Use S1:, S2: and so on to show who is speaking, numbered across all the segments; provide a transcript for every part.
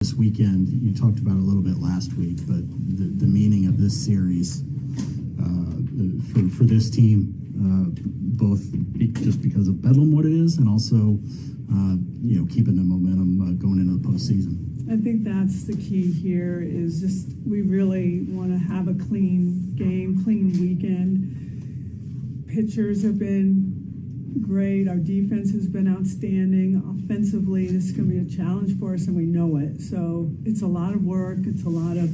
S1: this weekend, you talked about it a little bit last week, but the meaning of this series for this team, both just because of Bedlam, what it is, and also keeping the momentum going into the postseason.
S2: I think that's the key here is just we really want to have a clean game, clean weekend. Pitchers have been great. Our defense has been outstanding. Offensively, this is going to be a challenge for us, and we know it. So it's a lot of work. It's a lot of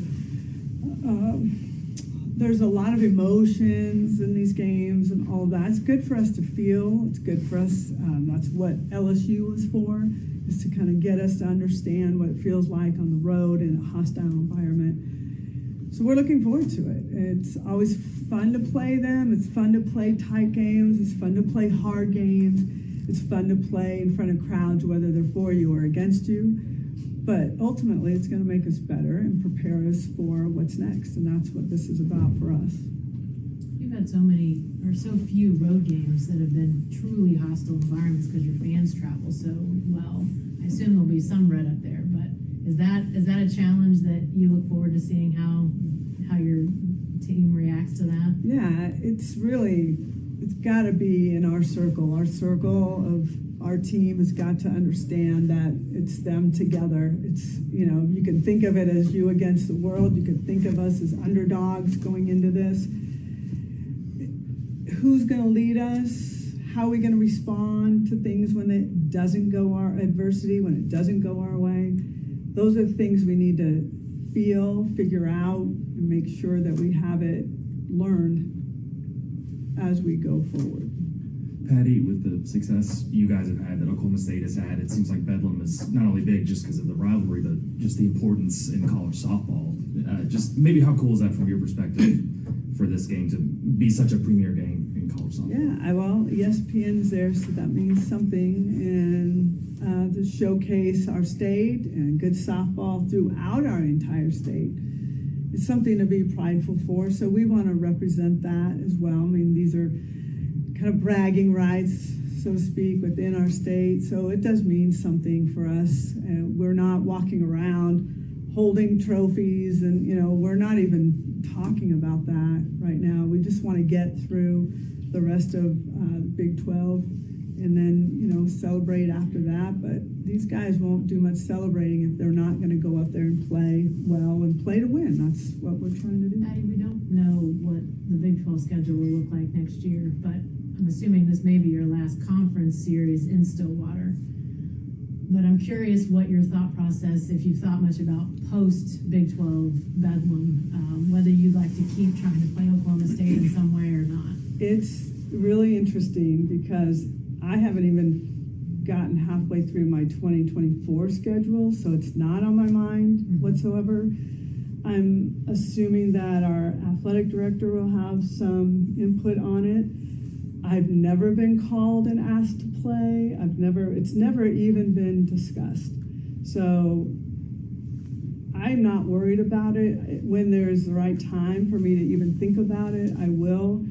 S2: there's a lot of emotions in these games and all that. It's good for us to feel. It's good for us. That's what LSU is for, is to kind of get us to understand what it feels like on the road in a hostile environment. So we're looking forward to it. It's always fun to play them. It's fun to play tight games. It's fun to play hard games. It's fun to play in front of crowds, whether they're for you or against you. But ultimately, it's going to make us better and prepare us for what's next. And that's what this is about for us.
S3: You've had so many or so few road games that have been truly hostile environments because your fans travel so well. I assume there'll be some red up there, but is that a challenge that you look forward to seeing how your team reacts to that?
S2: Yeah, it's got to be in our circle. Our circle of our team has got to understand that it's them together. It's, you can think of it as you against the world. You could think of us as underdogs going into this. Who's going to lead us? How are we going to respond to things when it doesn't go our adversity, when it doesn't go our way? Those are things we need to figure out, and make sure that we have it learned as we go forward.
S4: Patty, with the success you guys have had, that Oklahoma State has had, it seems like Bedlam is not only big just because of the rivalry, but just the importance in college softball. Just maybe how cool is that from your perspective for this game to be such a premier game in college softball?
S2: Yeah, well, ESPN's there, so that means something. And to showcase our state and good softball throughout our entire state, it's something to be prideful for. So we want to represent that as well. I mean, these are kind of bragging rights, so to speak, within our state. So it does mean something for us. We're not walking around holding trophies, and we're not even talking about that right now. We just want to get through the rest of Big 12 and then celebrate after that. But these guys won't do much celebrating if they're not going to go up there and play well and play to win. That's what we're trying to do.
S3: Patty, we don't know what the Big 12 schedule will look like next year, but I'm assuming this may be your last conference series in Stillwater. But I'm curious what your thought process, if you've thought much about post-Big 12 Bedlam, whether you'd like to keep trying to play Oklahoma State in some way or not.
S2: It's really interesting because I haven't even gotten halfway through my 2024 schedule, so it's not on my mind whatsoever. I'm assuming that our athletic director will have some input on it. I've never been called and asked to play. It's never even been discussed. So I'm not worried about it. When there's the right time for me to even think about it, I will.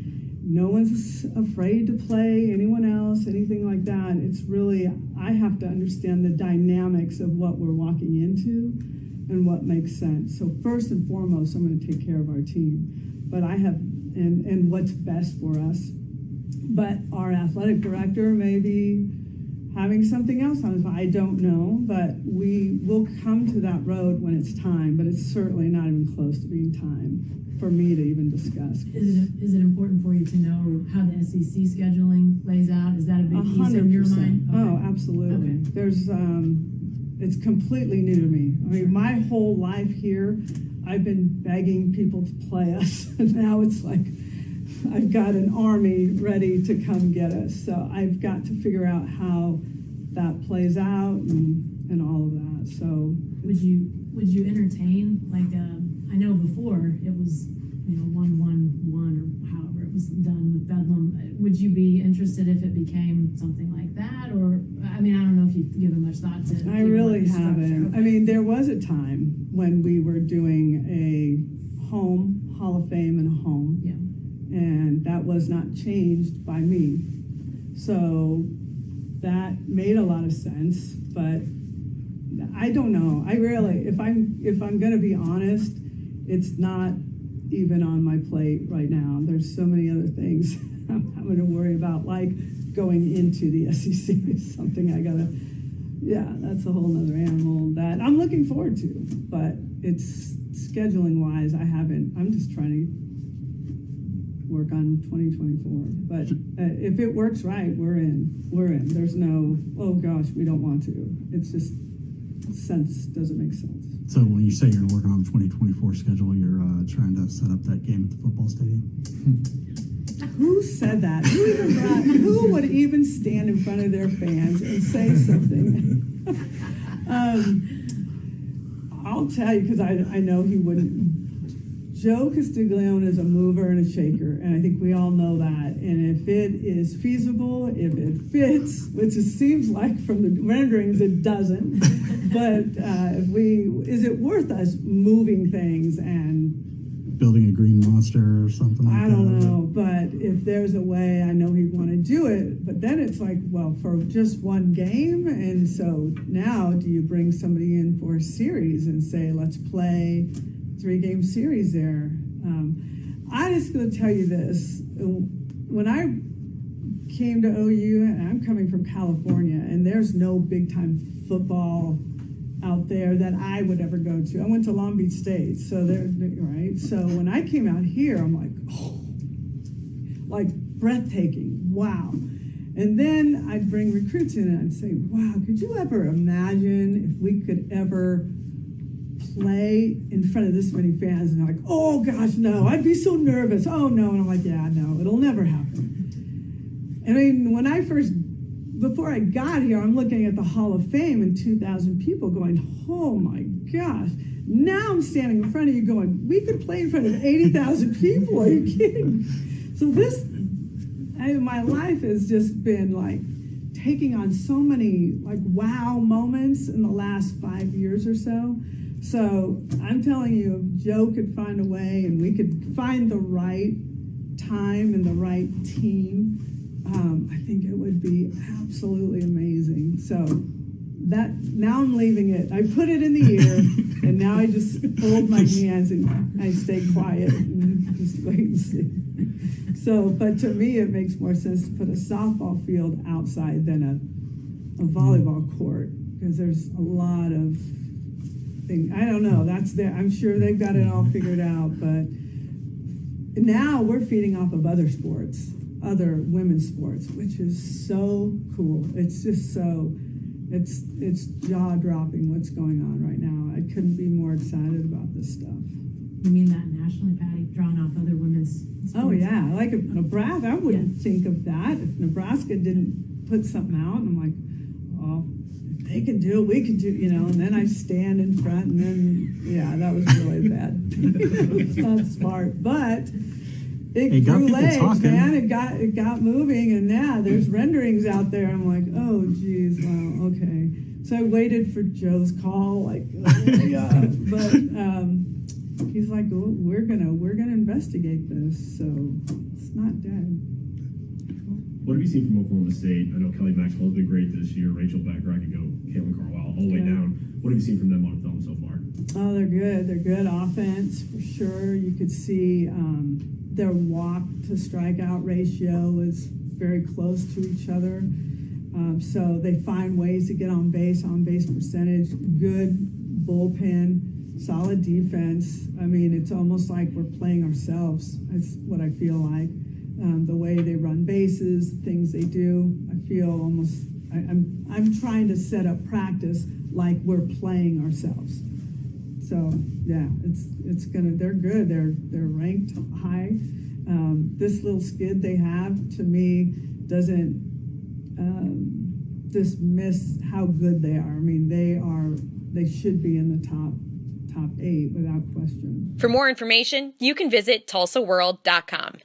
S2: No one's afraid to play anyone else, anything like that. It's really, I have to understand the dynamics of what we're walking into and what makes sense. So first and foremost, I'm going to take care of our team. But and what's best for us. But our athletic director may be having something else on his mind. I don't know, but we will come to that road when it's time. But it's certainly not even close to being time for me to even discuss.
S3: Is it important for you to know how the SEC scheduling lays out? Is that a big piece in your mind?
S2: Okay. Oh, absolutely. Okay. There's it's completely new to me. I mean, my whole life here, I've been begging people to play us, and now it's like I've got an army ready to come get us. So I've got to figure out how that plays out and all of that. So
S3: would you entertain, like, I know before it was 1-1-1 or however it was done with Bedlam. Would you be interested if it became something like that? Or I don't know if you've given much thought to it.
S2: I really haven't. Okay. I mean, there was a time when we were doing a home Hall of Fame and a home.
S3: Yeah.
S2: And that was not changed by me. So that made a lot of sense, but I don't know. I really, if I'm going to be honest, it's not even on my plate right now. There's so many other things I'm having to worry about, like going into the SEC is something I gotta. Yeah, that's a whole nother animal that I'm looking forward to. But it's scheduling wise, I'm just trying to work on 2024. But if it works right, we're in. There's no, oh gosh, we don't want to. It's just doesn't make sense.
S1: So when you say you're working on the 2024 schedule, you're trying to set up that game at the football stadium?
S2: Who said that? Who would even stand in front of their fans and say something? I'll tell you, because I know he wouldn't. Joe Castiglione is a mover and a shaker, and I think we all know that. And if it is feasible, if it fits, which it seems like from the renderings it doesn't, but is it worth us moving things and
S1: building a green monster or something like that?
S2: I don't know, but if there's a way, I know he'd want to do it. But then it's like, well, for just one game, and so now do you bring somebody in for a series and say, let's play 3-game series there? I'm just going to tell you this. When I came to OU, and I'm coming from California, and there's no big-time football out there that I would ever go to. I went to Long Beach State, so there, right? So when I came out here, I'm like, oh, like breathtaking, wow. And then I'd bring recruits in and I'd say, wow, could you ever imagine if we could ever play in front of this many fans? And they're like, oh gosh, no, I'd be so nervous. Oh no. And I'm like, yeah, no, it'll never happen. I mean, before I got here, I'm looking at the Hall of Fame and 2,000 people going, oh my gosh. Now I'm standing in front of you going, we could play in front of 80,000 people. Are you kidding? So my life has just been like taking on so many like wow moments in the last 5 years or so. So I'm telling you, if Joe could find a way and we could find the right time and the right team, I think it would be absolutely amazing. So now I'm leaving it. I put it in the air, and now I just fold my hands and I stay quiet and just wait and see. So, but to me, it makes more sense to put a softball field outside than a volleyball court, because there's a lot of things. I don't know. I'm sure they've got it all figured out, but now we're feeding off of other sports. Other women's sports, which is so cool. It's just it's jaw-dropping what's going on right now. I couldn't be more excited about this stuff.
S3: You mean that nationally, Patty, drawing off other women's sports? Oh
S2: yeah, like if Nebraska, I wouldn't think of that. If Nebraska didn't put something out, and I'm like, oh, if they can do it, we can do, and then I stand in front, and then, yeah, that was really bad. It's not smart, but it grew legs, man. It got moving, and now there's renderings out there. I'm like, oh, geez, wow, okay. So I waited for Joe's call, like, oh, yeah. But he's like, oh, we're gonna investigate this, so it's not dead.
S5: What have you seen from Oklahoma State? I know Kelly Maxwell's been great this year. Rachel Becker, I could go Caitlin Carlisle all the way down. What have you seen from them on film so far?
S2: Oh, they're good. They're good offense for sure. You could see their walk to strikeout ratio is very close to each other. So they find ways to get on base percentage, good bullpen, solid defense. I mean, it's almost like we're playing ourselves. That's what I feel like. The way they run bases, things they do, I feel almost, I'm trying to set up practice like we're playing ourselves. So yeah, they're good. They're ranked high. This little skid they have, to me, doesn't dismiss how good they are. I mean, they should be in the top 8 without question.
S6: For more information, you can visit TulsaWorld.com.